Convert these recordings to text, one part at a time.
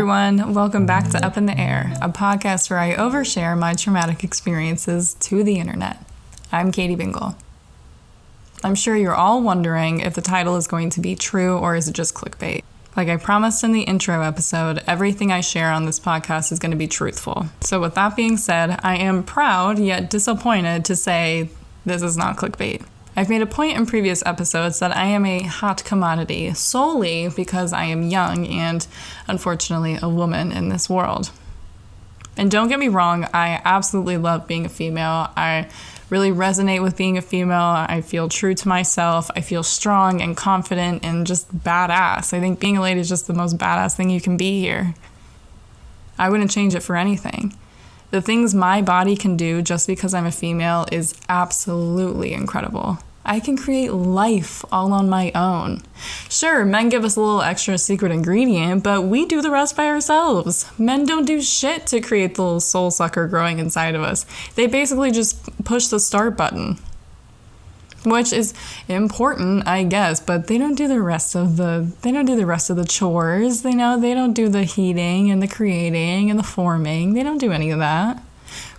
everyone. Welcome back to Up in the Air, a podcast where I overshare my traumatic experiences to the internet. I'm Katie Bingol. I'm sure you're all wondering if the title is going to be true or is it just clickbait. Like I promised in the intro episode, everything I share on this podcast is going to be truthful. So with that being said, I am proud yet disappointed to say this is not clickbait. I've made a point in previous episodes that I am a hot commodity solely because I am young and, unfortunately, a woman in this world. And don't get me wrong, I absolutely love being a female. I really resonate with being a female. I feel true to myself. I feel strong and confident and just badass. I think being a lady is just the most badass thing you can be here. I wouldn't change it for anything. The things my body can do just because I'm a female is absolutely incredible. I can create life all on my own. Sure, men give us a little extra secret ingredient, but we do the rest by ourselves. Men don't do shit to create the little soul sucker growing inside of us. They basically just push the start button, which is important, I guess, but they don't do the rest of the chores. They don't do the heating and the creating and the forming. They don't do any of that.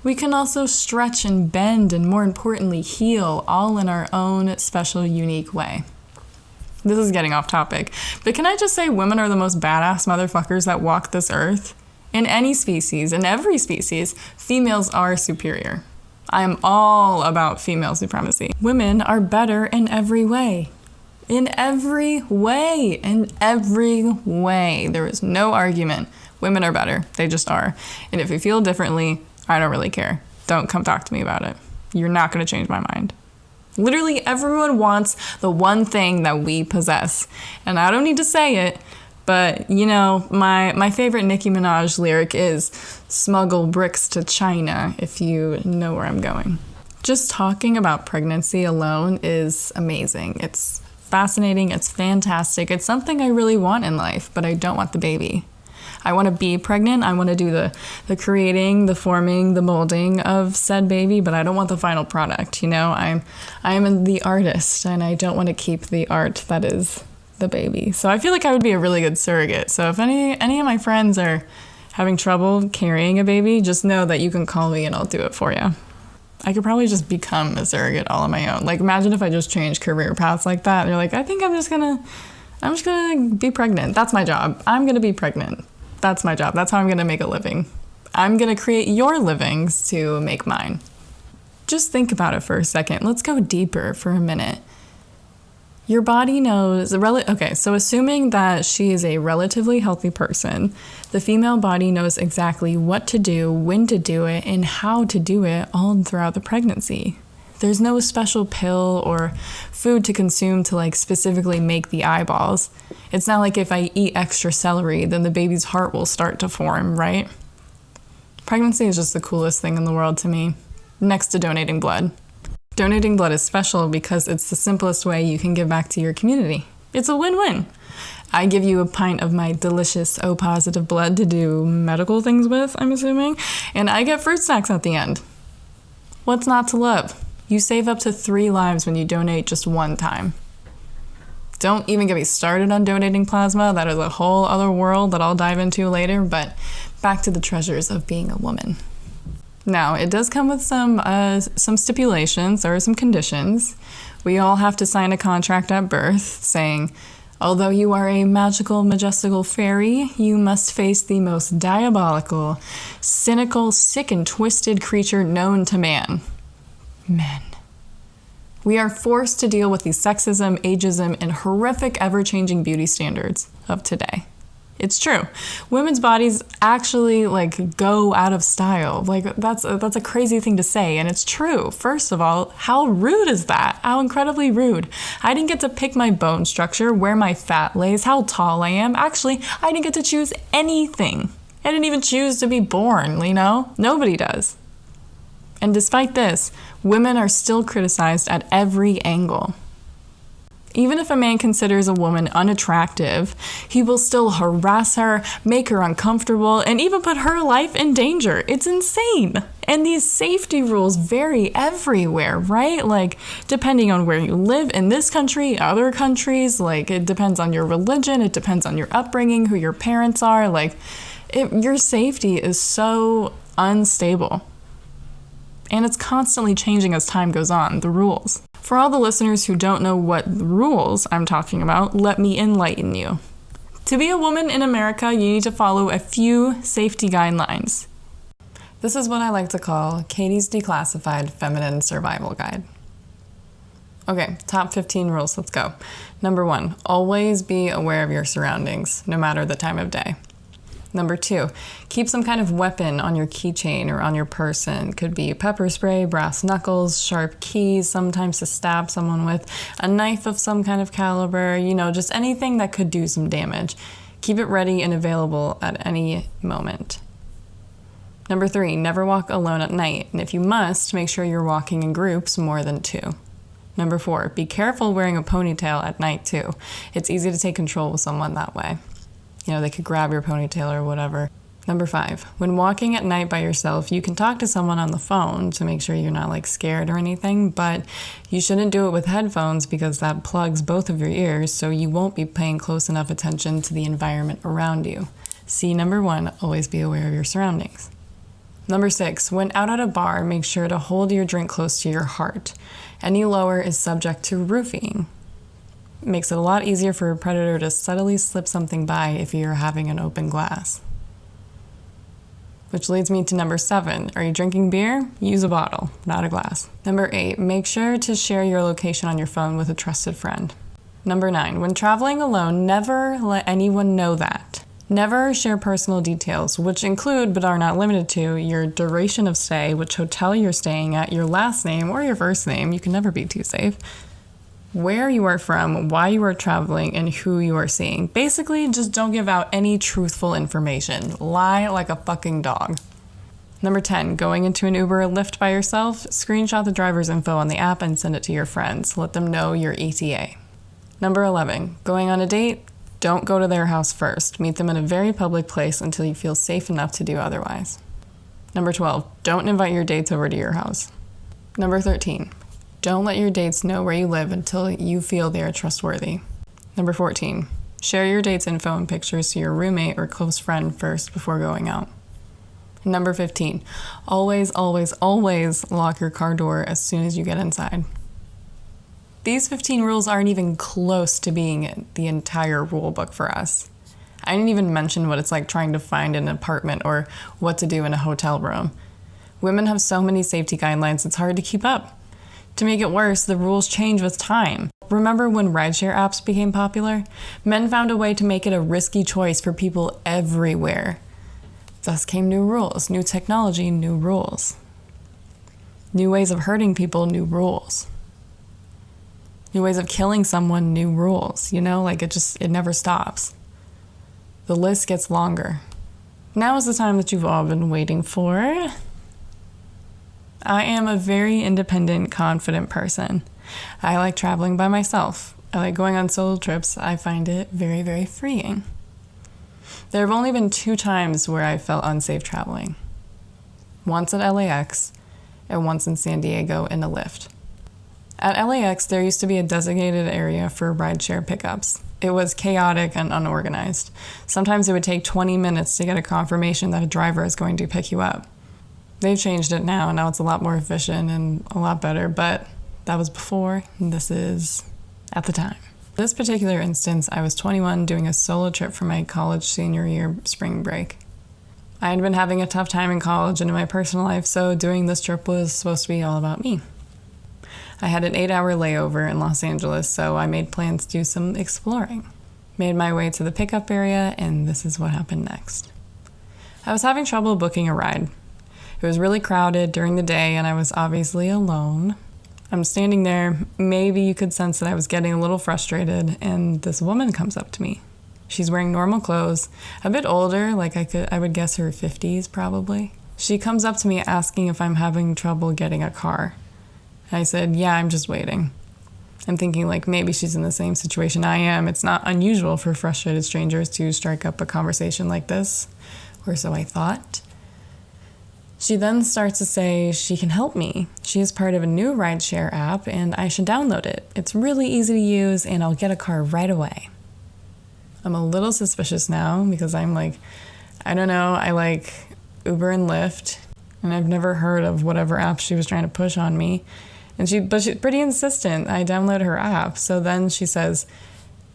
We can also stretch and bend and, more importantly, heal all in our own special, unique way. This is getting off topic, but can I just say women are the most badass motherfuckers that walk this earth? In any species, in every species, females are superior. I am all about female supremacy. Women are better in every way. In every way. In every way. There is no argument. Women are better. They just are. And if you feel differently, I don't really care. Don't come talk to me about it. You're not going to change my mind. Literally everyone wants the one thing that we possess. And I don't need to say it, but you know, my favorite Nicki Minaj lyric is smuggle bricks to China, if you know where I'm going. Just talking about pregnancy alone is amazing. It's fascinating. It's fantastic. It's something I really want in life, but I don't want the baby. I want to be pregnant. I want to do the creating, the forming, the molding of said baby, but I don't want the final product. You know, I am the artist and I don't want to keep the art that is the baby. So I feel like I would be a really good surrogate. So if any of my friends are having trouble carrying a baby, just know that you can call me and I'll do it for you. I could probably just become a surrogate all on my own. Like imagine if I just changed career paths like that. You're like, I think I'm just gonna be pregnant. That's my job. I'm gonna be pregnant. That's my job. That's how I'm going to make a living. I'm going to create your livings to make mine. Just think about it for a second. Let's go deeper for a minute. Your body knows... Okay, so assuming that she is a relatively healthy person, the female body knows exactly what to do, when to do it, and how to do it all throughout the pregnancy. There's no special pill or food to consume to like specifically make the eyeballs. It's not like if I eat extra celery, then the baby's heart will start to form, right? Pregnancy is just the coolest thing in the world to me, next to donating blood. Donating blood is special because it's the simplest way you can give back to your community. It's a win-win. I give you a pint of my delicious O-positive blood to do medical things with, I'm assuming, and I get fruit snacks at the end. What's not to love? You save up to 3 lives when you donate just one time. Don't even get me started on donating plasma. That is a whole other world that I'll dive into later, but back to the treasures of being a woman. Now, it does come with some stipulations or some conditions. We all have to sign a contract at birth saying, although you are a magical, majestical fairy, you must face the most diabolical, cynical, sick and twisted creature known to man. Men. We are forced to deal with the sexism, ageism, and horrific ever-changing beauty standards of today. It's true. Women's bodies actually go out of style. That's a crazy thing to say, and it's true. First of all, how rude is that? How incredibly rude. I didn't get to pick my bone structure, where my fat lays, how tall I am. Actually, I didn't get to choose anything. I didn't even choose to be born, you know? Nobody does. And despite this, women are still criticized at every angle. Even if a man considers a woman unattractive, he will still harass her, make her uncomfortable, and even put her life in danger. It's insane. And these safety rules vary everywhere, right? Depending on where you live in this country, other countries, it depends on your religion, it depends on your upbringing, who your parents are, Your safety is so unstable. And it's constantly changing as time goes on, the rules. For all the listeners who don't know what rules I'm talking about, let me enlighten you. To be a woman in America, you need to follow a few safety guidelines. This is what I like to call Katie's Declassified Feminine Survival Guide. Okay, top 15 rules, let's go. Number 1, always be aware of your surroundings, no matter the time of day. Number 2, keep some kind of weapon on your keychain or on your person. Could be pepper spray, brass knuckles, sharp keys, sometimes to stab someone with, a knife of some kind of caliber, just anything that could do some damage. Keep it ready and available at any moment. Number 3, never walk alone at night, and if you must, make sure you're walking in groups more than 2. Number 4, be careful wearing a ponytail at night too. It's easy to take control with someone that way. They could grab your ponytail or whatever. Number 5, when walking at night by yourself, you can talk to someone on the phone to make sure you're not scared or anything, but you shouldn't do it with headphones because that plugs both of your ears, so you won't be paying close enough attention to the environment around you. See number 1, always be aware of your surroundings. Number 6, when out at a bar, make sure to hold your drink close to your heart. Any lower is subject to roofing. It makes it a lot easier for a predator to subtly slip something by if you're having an open glass. Which leads me to number 7. Are you drinking beer? Use a bottle, not a glass. Number 8, make sure to share your location on your phone with a trusted friend. Number 9, when traveling alone, never let anyone know that. Never share personal details, which include but are not limited to your duration of stay, which hotel you're staying at, your last name or your first name. You can never be too safe. Where you are from, why you are traveling, and who you are seeing. Basically, just don't give out any truthful information. Lie like a fucking dog. Number 10, going into an Uber or Lyft by yourself, screenshot the driver's info on the app and send it to your friends. Let them know your ETA. Number 11, going on a date, don't go to their house first. Meet them in a very public place until you feel safe enough to do otherwise. Number 12, don't invite your dates over to your house. Number 13, don't let your dates know where you live until you feel they are trustworthy. Number 14, share your date's info and pictures to your roommate or close friend first before going out. Number 15, always, always, always lock your car door as soon as you get inside. These 15 rules aren't even close to being the entire rule book for us. I didn't even mention what it's like trying to find an apartment or what to do in a hotel room. Women have so many safety guidelines, it's hard to keep up. To make it worse, the rules change with time. Remember when rideshare apps became popular? Men found a way to make it a risky choice for people everywhere. Thus came new rules, new technology, new rules. New ways of hurting people, new rules. New ways of killing someone, new rules. It never stops. The list gets longer. Now is the time that you've all been waiting for. I am a very independent, confident person. I like traveling by myself. I like going on solo trips. I find it very, very freeing. There have only been 2 times where I felt unsafe traveling. Once at LAX and once in San Diego in a Lyft. At LAX, there used to be a designated area for rideshare pickups. It was chaotic and unorganized. Sometimes it would take 20 minutes to get a confirmation that a driver is going to pick you up. They've changed it now, and now it's a lot more efficient and a lot better, but that was before, and this is at the time. This particular instance, I was 21 doing a solo trip for my college senior year spring break. I had been having a tough time in college and in my personal life, so doing this trip was supposed to be all about me. I had an 8-hour layover in Los Angeles, so I made plans to do some exploring. Made my way to the pickup area, and this is what happened next. I was having trouble booking a ride. It was really crowded during the day, and I was obviously alone. I'm standing there. Maybe you could sense that I was getting a little frustrated, and this woman comes up to me. She's wearing normal clothes, a bit older, I would guess her 50s probably. She comes up to me asking if I'm having trouble getting a car. I said, yeah, I'm just waiting. I'm thinking maybe she's in the same situation I am. It's not unusual for frustrated strangers to strike up a conversation like this, or so I thought. She then starts to say she can help me. She is part of a new rideshare app and I should download it. It's really easy to use and I'll get a car right away. I'm a little suspicious now because I'm I don't know, I like Uber and Lyft, and I've never heard of whatever app she was trying to push on me. But she's pretty insistent. I download her app. So then she says,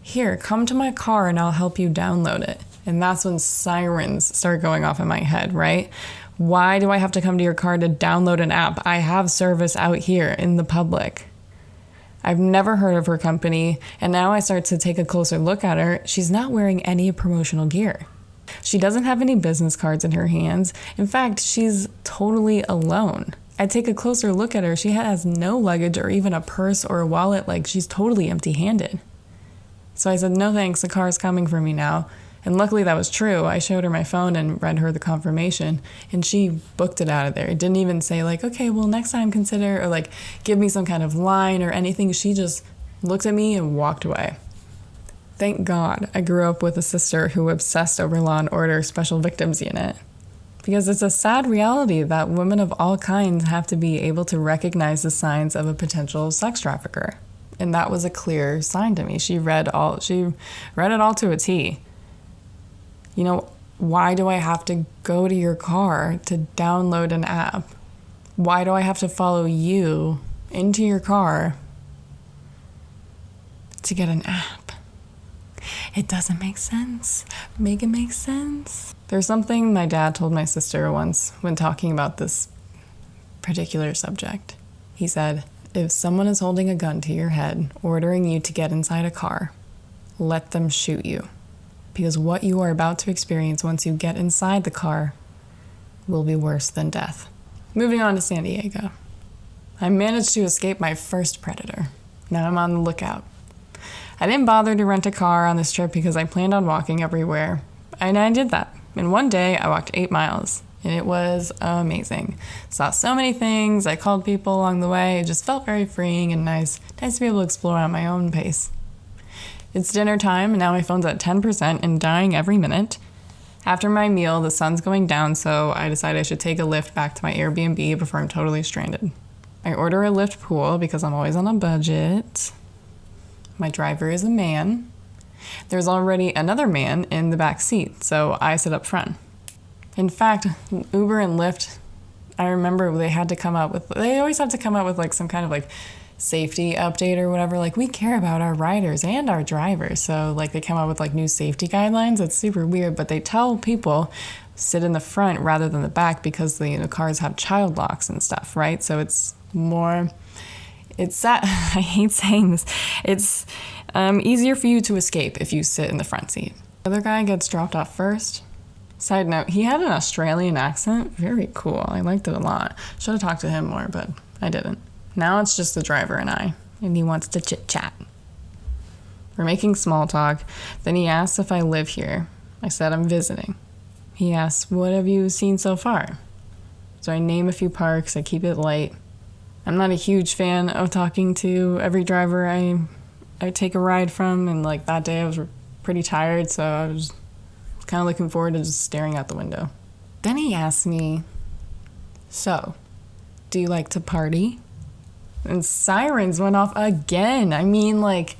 here, come to my car and I'll help you download it. And that's when sirens start going off in my head, right? Why do I have to come to your car to download an app? I have service out here in the public. I've never heard of her company, and now I start to take a closer look at her. She's not wearing any promotional gear. She doesn't have any business cards in her hands. In fact, she's totally alone. I take a closer look at her. She has no luggage or even a purse or a wallet. Like, she's totally empty-handed. So I said, no thanks, the car is coming for me now. And luckily that was true. I showed her my phone and read her the confirmation, and she booked it out of there. It didn't even say like, okay, well, next time consider, or like give me some kind of line or anything. She just looked at me and walked away. Thank God I grew up with a sister who obsessed over Law and Order Special Victims Unit. Because it's a sad reality that women of all kinds have to be able to recognize the signs of a potential sex trafficker. And that was a clear sign to me. She read it all to a T. You know, why do I have to go to your car to download an app? Why do I have to follow you into your car to get an app? It doesn't make sense. Make it make sense. There's something my dad told my sister once when talking about this particular subject. He said, if someone is holding a gun to your head, ordering you to get inside a car, let them shoot you. Because what you are about to experience once you get inside the car will be worse than death. Moving on to San Diego. I managed to escape my first predator. Now I'm on the lookout. I didn't bother to rent a car on this trip because I planned on walking everywhere. And I did that. And one day I walked 8 miles. And it was amazing. Saw so many things. I called people along the way. It just felt very freeing and nice. Nice to be able to explore at my own pace. It's dinner time, and now my phone's at 10% and dying every minute. After my meal, the sun's going down, so I decided I should take a Lyft back to my Airbnb before I'm totally stranded. I order a Lyft pool because I'm always on a budget. My driver is a man. There's already another man in the back seat, so I sit up front. In fact, Uber and Lyft, I remember they always have to come up with like some kind of like safety update or whatever. Like, we care about our riders and our drivers. So like they come up with like new safety guidelines. It's super weird, but they tell people sit in the front rather than the back because the cars have child locks and stuff, right? So it's sad. I hate saying this. It's easier for you to escape if you sit in the front seat. The other guy gets dropped off first. Side note, he had an Australian accent. Very cool. I liked it a lot. Should have talked to him more, but I didn't. Now it's just the driver and I, and he wants to chit-chat. We're making small talk. Then he asks if I live here. I said I'm visiting. He asks, what have you seen so far? So I name a few parks. I keep it light. I'm not a huge fan of talking to every driver I take a ride from, and like that day I was pretty tired, so I was kind of looking forward to just staring out the window. Then he asked me, so, do you like to party? And sirens went off again. I mean, like,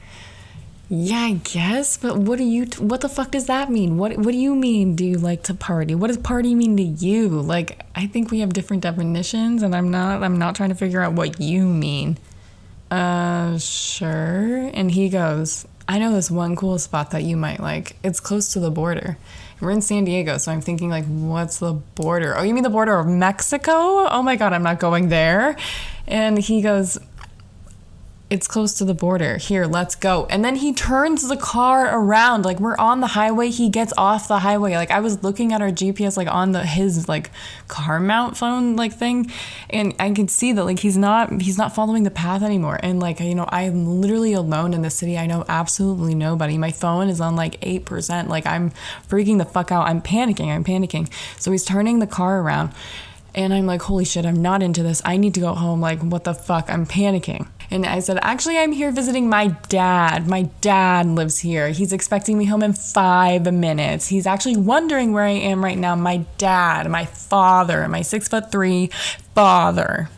yeah, I guess, but what the fuck does that mean? What do you mean, do you like to party? What does party mean to you? Like, I think we have different definitions, and I'm not trying to figure out what you mean. Sure. And he goes, I know this one cool spot that you might like. It's close to the border. We're in San Diego, so I'm thinking, like, what's the border? Oh, you mean the border of Mexico? Oh my God, I'm not going there. And he goes, it's close to the border. Here, let's go. And then he turns the car around. Like, we're on the highway. He gets off the highway. Like, I was looking at our GPS, like, on his like car mount phone, like, thing. And I could see that, like, he's not following the path anymore. And, like, I'm literally alone in the city. I know absolutely nobody. My phone is on, like, 8%. Like, I'm freaking the fuck out. I'm panicking. So he's turning the car around. And I'm like, holy shit, I'm not into this. I need to go home. Like, what the fuck? I'm panicking. And I said, actually, I'm here visiting my dad. My dad lives here. He's expecting me home in 5 minutes. He's actually wondering where I am right now. My dad, my father, my 6'3" father.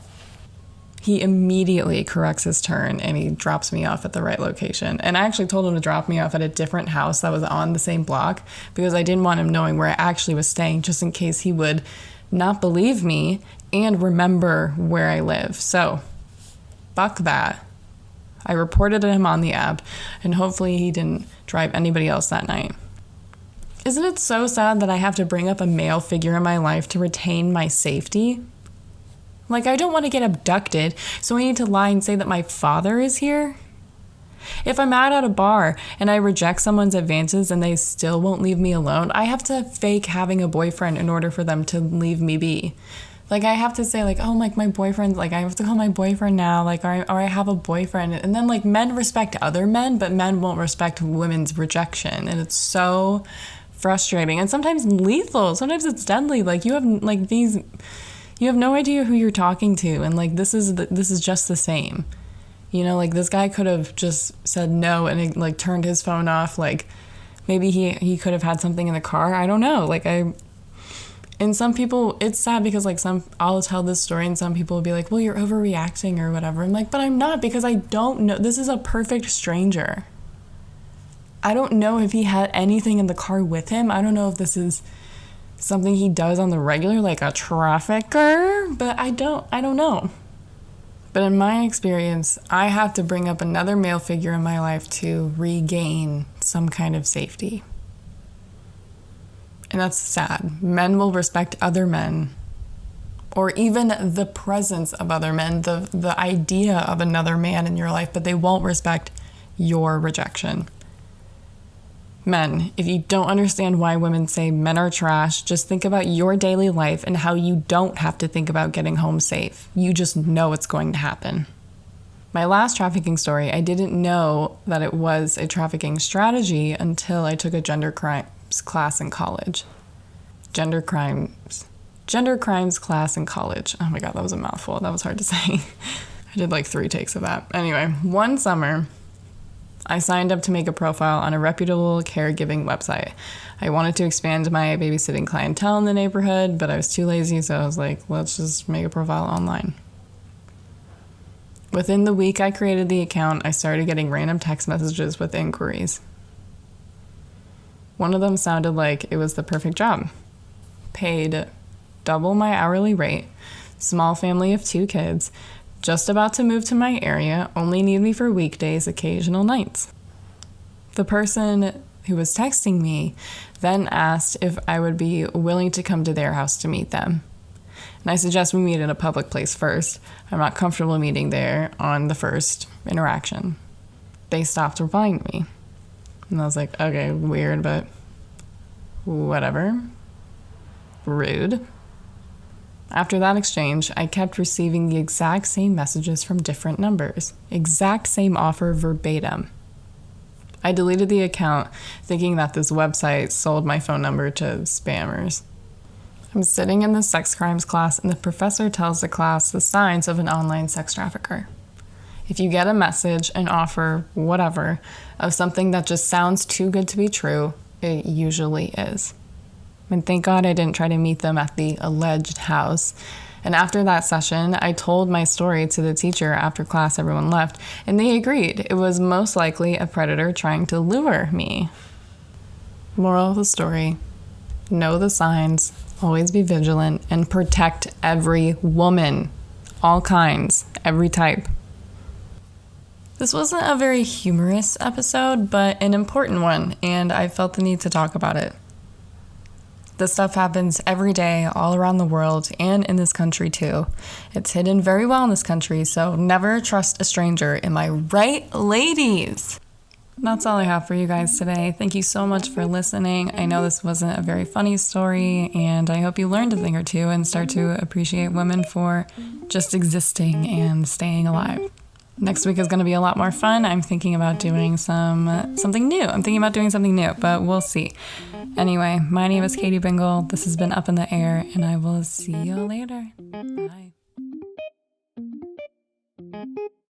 He immediately corrects his turn and he drops me off at the right location. And I actually told him to drop me off at a different house that was on the same block because I didn't want him knowing where I actually was staying, just in case he would not believe me and remember where I live. So, fuck that. I reported him on the app, and hopefully he didn't drive anybody else that night. Isn't it so sad that I have to bring up a male figure in my life to retain my safety? Like, I don't want to get abducted, so I need to lie and say that my father is here? If I'm out at a bar and I reject someone's advances and they still won't leave me alone, I have to fake having a boyfriend in order for them to leave me be. Like, I have to say, like, oh, like, my boyfriend, like, I have to call my boyfriend now, like, or I have a boyfriend. And then, like, men respect other men, but men won't respect women's rejection. And it's so frustrating and sometimes lethal. Sometimes it's deadly. Like, you have, like, these... You have no idea who you're talking to, and like this is just the same. You know, like this guy could have just said no and it, like turned his phone off. Like maybe he could have had something in the car. I don't know. Like and some people, it's sad because like I'll tell this story and some people will be like, well, you're overreacting or whatever. I'm like, but I'm not, because I don't know. This is a perfect stranger. I don't know if he had anything in the car with him. I don't know if this is something he does on the regular, like a trafficker, but I don't know. But in my experience, I have to bring up another male figure in my life to regain some kind of safety. And that's sad. Men will respect other men, or even the presence of other men, the idea of another man in your life, but they won't respect your rejection. Men, if you don't understand why women say men are trash, just think about your daily life and how you don't have to think about getting home safe. You just know it's going to happen. My last trafficking story, I didn't know that it was a trafficking strategy until I took a gender crimes class in college. Gender crimes class in college. Oh my God, that was a mouthful. That was hard to say. I did like 3 takes of that. Anyway, one summer, I signed up to make a profile on a reputable caregiving website. I wanted to expand my babysitting clientele in the neighborhood, but I was too lazy, so I was like, let's just make a profile online. Within the week I created the account, I started getting random text messages with inquiries. One of them sounded like it was the perfect job. Paid double my hourly rate, small family of 2 kids, just about to move to my area, only need me for weekdays, occasional nights. The person who was texting me then asked if I would be willing to come to their house to meet them. And I suggest we meet in a public place first. I'm not comfortable meeting there on the first interaction. They stopped replying to me. And I was like, okay, weird, but whatever. Rude. After that exchange, I kept receiving the exact same messages from different numbers. Exact same offer verbatim. I deleted the account thinking that this website sold my phone number to spammers. I'm sitting in the sex crimes class and the professor tells the class the signs of an online sex trafficker. If you get a message, an offer, whatever, of something that just sounds too good to be true, it usually is. And thank God I didn't try to meet them at the alleged house. And after that session, I told my story to the teacher after class everyone left, and they agreed it was most likely a predator trying to lure me. Moral of the story, know the signs, always be vigilant, and protect every woman. All kinds, every type. This wasn't a very humorous episode, but an important one, and I felt the need to talk about it. This stuff happens every day all around the world and in this country too. It's hidden very well in this country, so never trust a stranger. Am I right, ladies? That's all I have for you guys today. Thank you so much for listening. I know this wasn't a very funny story, and I hope you learned a thing or two and start to appreciate women for just existing and staying alive. Next week is going to be a lot more fun. I'm thinking about doing something new. But we'll see. Anyway, my name is Katie Bingol. This has been Up in the Air, and I will see you later. Bye.